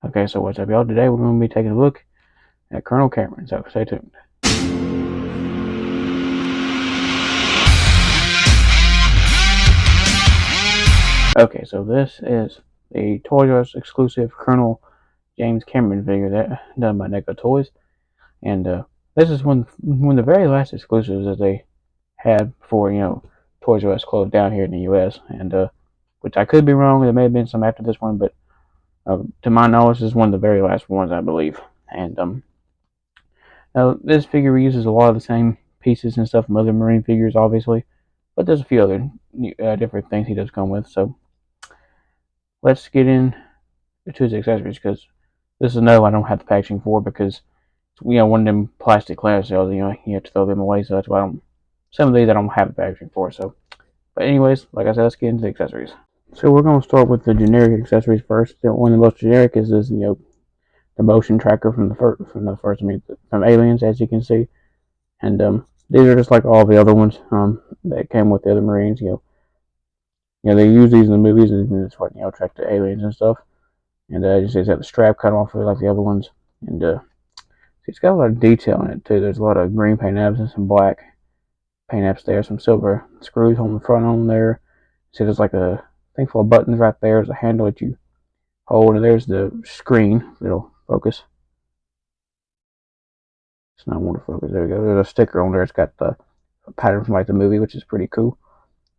Okay, so what's up, y'all? Today we're going to be taking a look at Colonel Cameron, so stay tuned. Okay, so this is the Toys R Us exclusive Colonel James Cameron figure that done by Neca Toys, and this is one of the very last exclusives that they had before Toys R Us closed down here in the U.S. and which I could be wrong. There may have been some after this one, but to my knowledge, this is one of the very last ones, I believe. And now this figure uses a lot of the same pieces and stuff from other Marine figures, obviously, but there's a few other different things he does come with. So let's get into his accessories, because this is no, I don't have the packaging for, because one of them plastic glass shells, you have to throw them away. So that's why some of these I don't have the packaging for. So, but anyways, like I said, let's get into the accessories. So we're going to start with the generic accessories first. One of the most generic is this, the motion tracker from from Aliens, as you can see. And these are just like all the other ones that came with the other Marines. They use these in the movies, and it's what track the aliens and stuff. And you see it's got the strap cut off of it like the other ones, and it's got a lot of detail in it too. There's a lot of green paint apps and some black paint apps there, some silver screws on the front on there. See, there's like a thing full of buttons right there. There's a handle that you hold, and there's the screen that'll focus. It's not one to focus. There we go. There's a sticker on there. It's got the pattern from like the movie, which is pretty cool.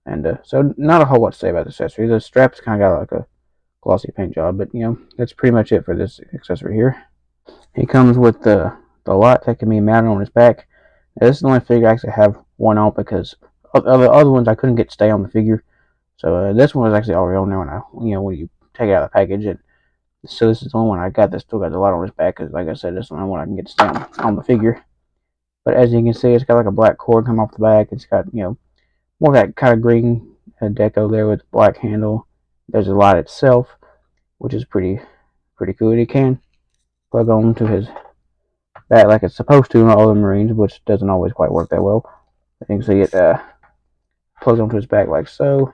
And so not a whole lot to say about the accessory. The strap's kind of got like a glossy paint job, but that's pretty much it for this accessory here. He comes with the light that can be mounted on his back. Now, this is the only figure I actually have one on, because the other ones I couldn't get to stay on the figure. So this one was actually already on there when you take it out of the package. And so this is the only one I got that still got the light on his back, because like I said, this is the only one I can get to stay on the figure. But as you can see, it's got like a black cord coming off the back. It's got more of that kind of green deco there with black handle. There's the light itself, which is pretty cool. It can plug on to his back like it's supposed to in all the Marines, which doesn't always quite work that well. You can see it plugs onto his back like so,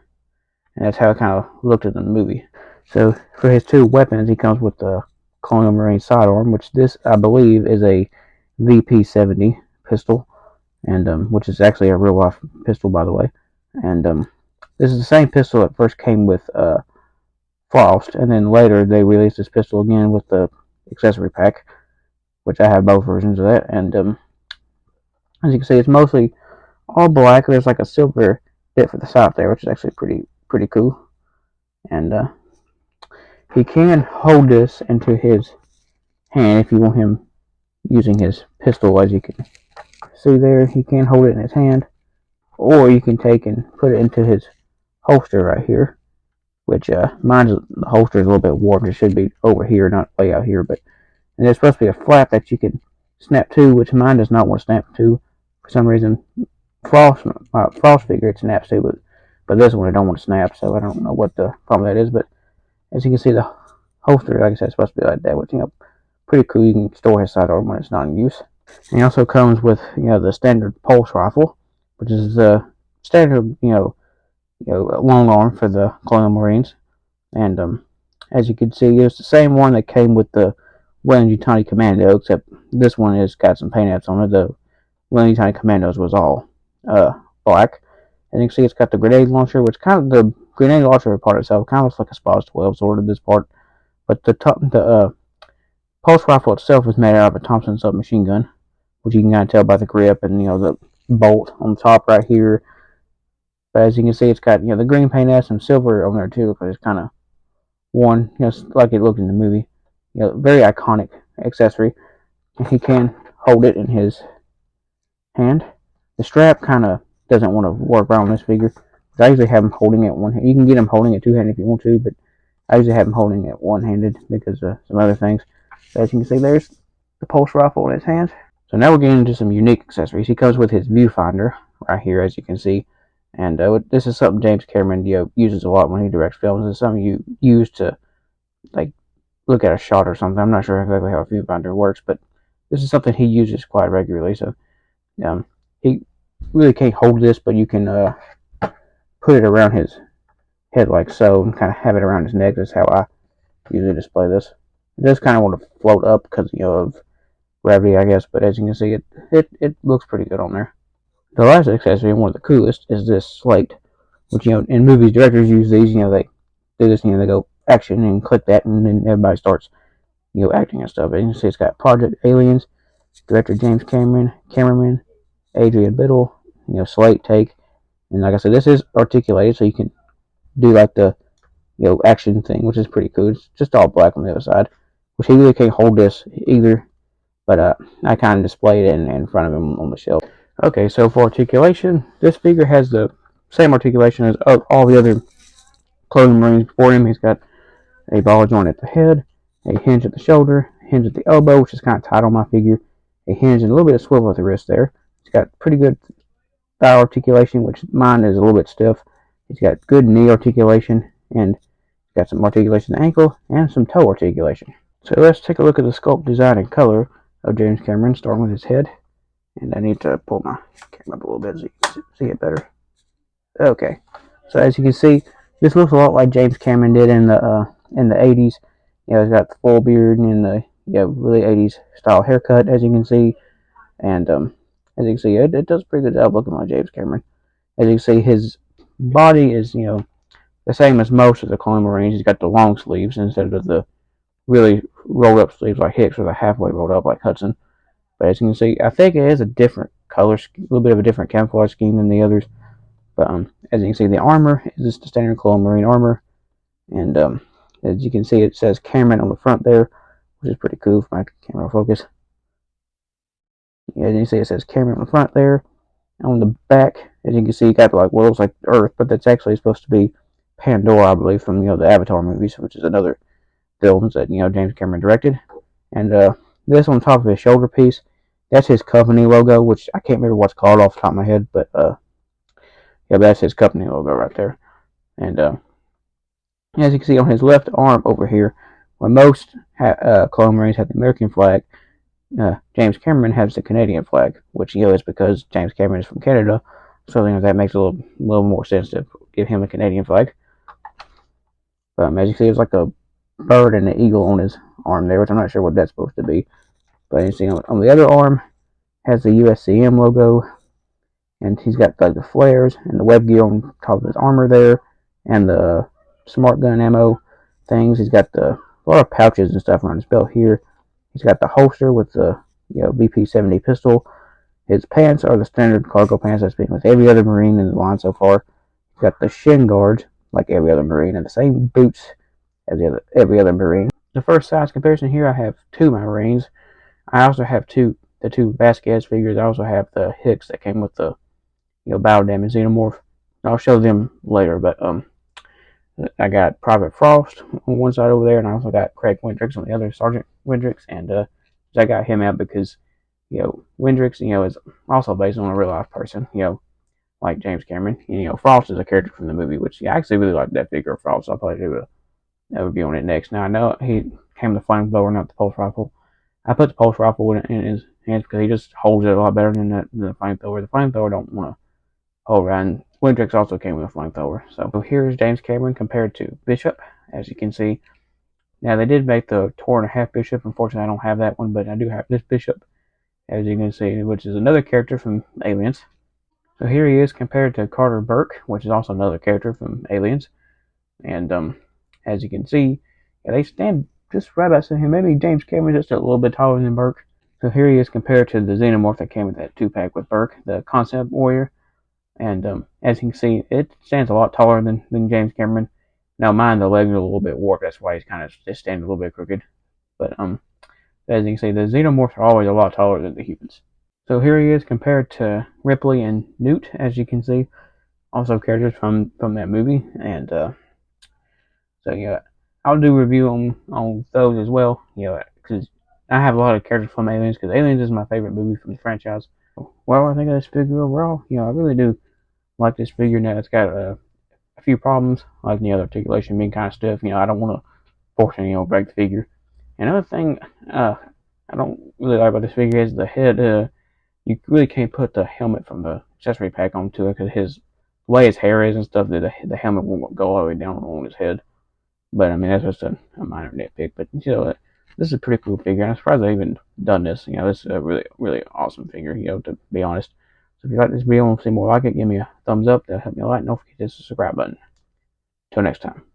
and that's how it kind of looked in the movie. So for his two weapons, he comes with the Colonial Marine sidearm, which this I believe is a VP-70 pistol, and which is actually a real life pistol, by the way. And this is the same pistol that first came with Frost, and then later they released this pistol again with the accessory pack, which I have both versions of that. And as you can see, it's mostly all black. There's like a silver bit for the side there, which is actually pretty cool. And he can hold this into his hand if you want him using his pistol. As you can see there, he can hold it in his hand, or you can take and put it into his holster right here, which the holster is a little bit warped. It should be over here, not way out here. And there's supposed to be a flap that you can snap to, which mine does not want to snap to for some reason. Frost figure it snaps to, but this one I don't want to snap, so I don't know what the problem that is. But as you can see, the holster, like I said, is supposed to be like that, which pretty cool. You can store his sidearm when it's not in use. And he also comes with the standard pulse rifle, which is the standard long arm for the Colonial Marines. And as you can see, it's the same one that came with the Wellington Commando, except this one has got some paint apps on it. The Wellington Commandos was all black. And you can see it's got the grenade launcher, which kind of the grenade launcher part itself kind of looks like a SPAS 12 sort of this part. But the pulse rifle itself is made out of a Thompson submachine gun, which you can kind of tell by the grip and the bolt on the top right here. But as you can see, it's got the green paint has some silver on there too, because it's kind of worn, like it looked in the movie. Very iconic accessory. And he can hold it in his hand. The strap kind of doesn't want to work right on this figure. I usually have him holding it one hand. You can get him holding it two-handed if you want to, but I usually have him holding it one-handed because of some other things. So as you can see, there's the pulse rifle in his hand. So now we're getting into some unique accessories. He comes with his viewfinder right here, as you can see. And this is something James Cameron uses a lot when he directs films. It's something you use to like look at a shot or something. I'm not sure exactly how a viewfinder works, but this is something he uses quite regularly. So he really can't hold this, but you can put it around his head like so, and kind of have it around his neck. That's how I usually display this. It does kind of want to float up because of gravity, I guess. But as you can see, it looks pretty good on there. The last accessory, and one of the coolest, is this slate, which in movies directors use these. They do this. They go action and click that, and then everybody starts acting and stuff. And you can see it's got Project Aliens, director James Cameron, cameraman Adrian Biddle, slate take, and like I said, this is articulated, so you can do like the action thing, which is pretty cool. It's just all black on the other side, which he really can't hold this either, but I kind of displayed it in front of him on the shelf. Okay, so for articulation, this figure has the same articulation as all the other clothing marines before him. He's got a ball joint at the head, a hinge at the shoulder, a hinge at the elbow, which is kind of tight on my figure, a hinge and a little bit of swivel at the wrist there. He's got pretty good thigh articulation, which mine is a little bit stiff. He's got good knee articulation, and got some articulation at the ankle and some toe articulation. So let's take a look at the sculpt, design, and color of James Cameron, starting with his head. And I need to pull my camera up a little bit so you can see it better. Okay, so as you can see, this looks a lot like James Cameron did in the 80s. He's got the full beard and the really 80s style haircut, as you can see. And as you can see, it does a pretty good job looking like James Cameron. As you can see, his body is the same as most of the Clone Marines. He's got the long sleeves instead of the really rolled up sleeves like Hicks, or the halfway rolled up like Hudson. But as you can see, I think it is a different color, a little bit of a different camouflage scheme than the others. But as you can see, the armor is just the standard Clone Marine armor. And as you can see, it says Cameron on the front there, which is pretty cool if my camera focus. As you can see, it says Cameron on the front there. On the back, as you can see, you got like what looks like Earth, but that's actually supposed to be Pandora, I believe, from the Avatar movies, which is another films that James Cameron directed. And this on top of his shoulder piece, that's his company logo, which I can't remember what's called off the top of my head, but that's his company logo right there. And as you can see on his left arm over here, when most Clone Marines have the American flag, James Cameron has the Canadian flag, which is because James Cameron is from Canada, so that makes a little more sense to give him a Canadian flag. As you see, it's like a bird and an eagle on his arm there, which I'm not sure what that's supposed to be. But you see on the other arm has the USCM logo, and he's got like the flares and the web gear on top of his armor there, and the smart gun ammo things. He's got a lot of pouches and stuff around his belt here. He's got the holster with the BP-70 pistol. His pants are the standard cargo pants that's been with every other Marine in the line so far. He's got the shin guards like every other Marine, and the same boots as every other Marine. The first size comparison here, I have two Marines. I also have the two Vasquez figures. I also have the Hicks that came with the battle damage xenomorph. I'll show them later, but I got Private Frost on one side over there, and I also got Craig Windrix on the other, Sergeant Windrix, and I got him out because Windrix is also based on a real life person, like James Cameron. Frost is a character from the movie, which I actually really like that figure of Frost. I'll probably do a review on it next. Now I know he came with the flamethrower, not the pulse rifle. I put the pulse rifle in his hands because he just holds it a lot better than the flamethrower. The flamethrower don't want to hold around. Windrix also came with a flamethrower. So here's James Cameron compared to Bishop, as you can see. Now they did make the Tor and a half Bishop. Unfortunately, I don't have that one, but I do have this Bishop, as you can see, which is another character from Aliens. So here he is compared to Carter Burke, which is also another character from Aliens. And as you can see, they stand just right beside him. Maybe James Cameron just a little bit taller than Burke. So here he is compared to the Xenomorph that came with that 2-pack with Burke, the Concept Warrior. And as you can see, it stands a lot taller than James Cameron. Now mine, the legs are a little bit warped. That's why he's kind of just standing a little bit crooked. But as you can see, the Xenomorphs are always a lot taller than the humans. So here he is compared to Ripley and Newt, as you can see. Also characters from that movie. And so I'll do a review on those as well. Because I have a lot of characters from Aliens, because Aliens is my favorite movie from the franchise. Well, I think of this figure overall, I really do like this figure. Now it's got a few problems, like the articulation being kind of stiff. I don't want to force it, break the figure. Another thing I don't really like about this figure is the head. You really can't put the helmet from the accessory pack onto it because the way his hair is and stuff, the helmet won't go all the way down on his head. But I mean, that's just a minor nitpick. But this is a pretty cool figure. And I'm surprised I even done this. This is a really, really awesome figure, to be honest. So if you like this video and want to see more like it, give me a thumbs up. That'll help me a lot. And don't forget to hit the subscribe button. Till next time.